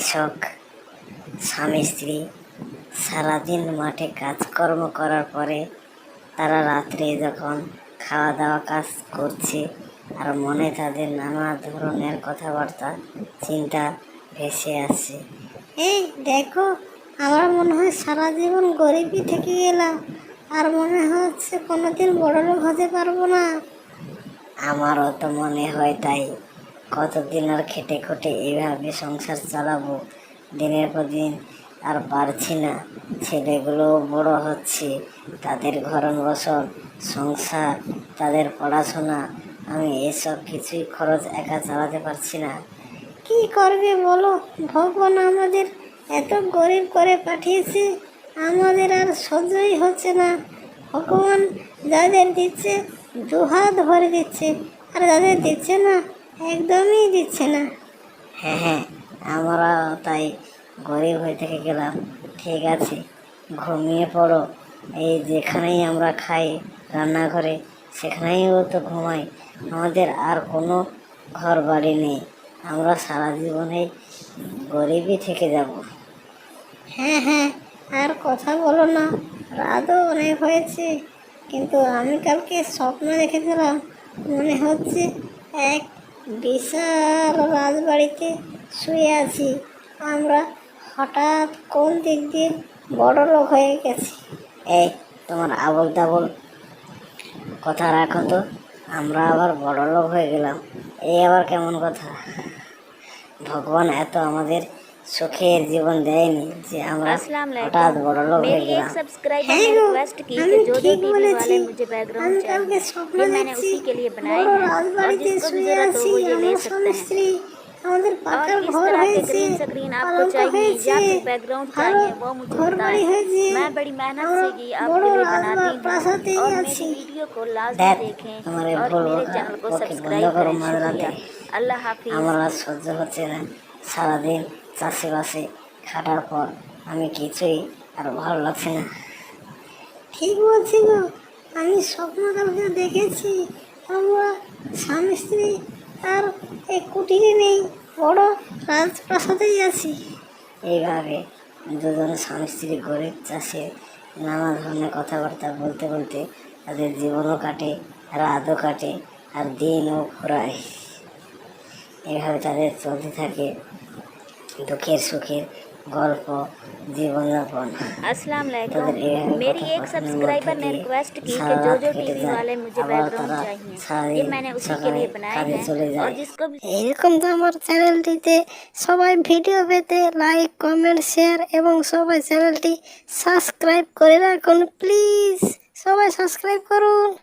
কৃষক স্বামী স্ত্রী সারাদিন মাঠে কাজকর্ম করার পরে তারা রাত্রে যখন খাওয়া দাওয়া কাজ করছে আর মনে তাদের নানা ধরনের কথাবার্তা চিন্তা ভেসে আসছে। এই দেখো, আমার মনে হয় সারা জীবন গরিবই থেকে গেলাম, আর মনে হচ্ছে কোনোদিন বড়লোক হতে পারবো না। আমারও তো মনে হয় তাই। কতদিন আর খেটে খুটে এইভাবে সংসার চালাবো, দিনের পর দিন আর পারছি না। ছেলেগুলো বড় হচ্ছে, তাদের ভরণ পোষণ, সংসার, তাদের পড়াশোনা, আমি এসব কিছুই খরচ একা চালাতে পারছি না। কি করবে বলো, ভগবান আমাদের এত গরিব করে পাঠিয়েছে, আমাদের আর সহ্যই হচ্ছে না। ভগবান যাদের দিচ্ছে দুহাত ভরে দিচ্ছে, আর যাদের দিচ্ছে না একদমই দিচ্ছে না। হ্যাঁ, আমরা তাই গরিব হয়ে থেকে গেলাম। ঠিক আছে, ঘুমিয়ে পড়ো। এই যেখানেই আমরা খাই রান্নাঘরে, সেখানেই তো ঘুমাই। আমাদের আর কোনো ঘর বাড়ি নেই, আমরা সারা জীবনে গরিবই থেকে যাব। হ্যাঁ, আর কথা বলো না, রাতও অনেক হয়েছে। কিন্তু আমি কালকে স্বপ্ন দেখেছিলাম, মনে হচ্ছে এক বিশাল রাজবাড়িতে শুয়ে আছি আমরা, হঠাৎ কোন দিক দিয়ে বড় লোক হয়ে গেছি। এই তোমার আবল তাবল কথা রাখো তো, আমরা আবার বড় লোক হয়ে গেলাম, এই আবার কেমন কথা? ভগবান এত আমাদের সুখের জীবন দেয়নি যে আমরা হঠাৎ বড় লোক হয়ে গেলাম। सब्सक्राइबर ने रिक्वेस्ट की कि जो टीवी वाले मुझे बैकग्राउंड चाहिए, ये मैंने उसी के लिए बनाए हैं और जिसको भी जरूरत हो वो ये ले सकते हैं। और किस तरह के ग्रीन स्क्रीन आपको चाहिए या फिर बैकग्राउंड चाहिए वो मुझे बताएं। मैं बड़ी मेहनत से ये आपके लिए बनाती हूँ और मेरी वीडियो को लाजमी देखें और मेरे चैनल को सब्सक्राइब करें। शुक्रिया, अल्लाह हाफिज। আমার আর সহ্য হচ্ছে না, সারাদিন চাষিবাসে খাটার পর আমি কিছুই আর ভালো লাগছে না। ঠিক বলছি গো, আমি স্বপ্ন কালকে দেখেছি আমরা স্বামী স্ত্রী আর এই কুটিরে নেই, বড় রাজপ্রাসাদেই আছি। এইভাবে দুজন স্বামী স্ত্রী গরিব চাষে নানা ধরনের কথাবার্তা বলতে বলতে তাদের জীবনও কাটে, রাতও কাটে, আর দিনও ফুরায়। এভাবে তাদের চলতে থাকে দুঃখের সুখের গল্প, জীবনযাপন। अस्सलाम वालेकुम। मेरी एक सब्सक्राइबर ने रिक्वेस्ट की कि जो टीवी वाले मुझे बैकग्राउंड चाहिए, ये मैंने उसी के लिए बनाए हैं और जिसको भी এরকম তো আমার চ্যানেলটিতে সবাই ভিডিও পেতে লাইক, কমেন্ট, শেয়ার এবং সবাই চ্যানেলটি সাবস্ক্রাইব করে রাখুন প্লিজ। সবাই সাবস্ক্রাইব করুন।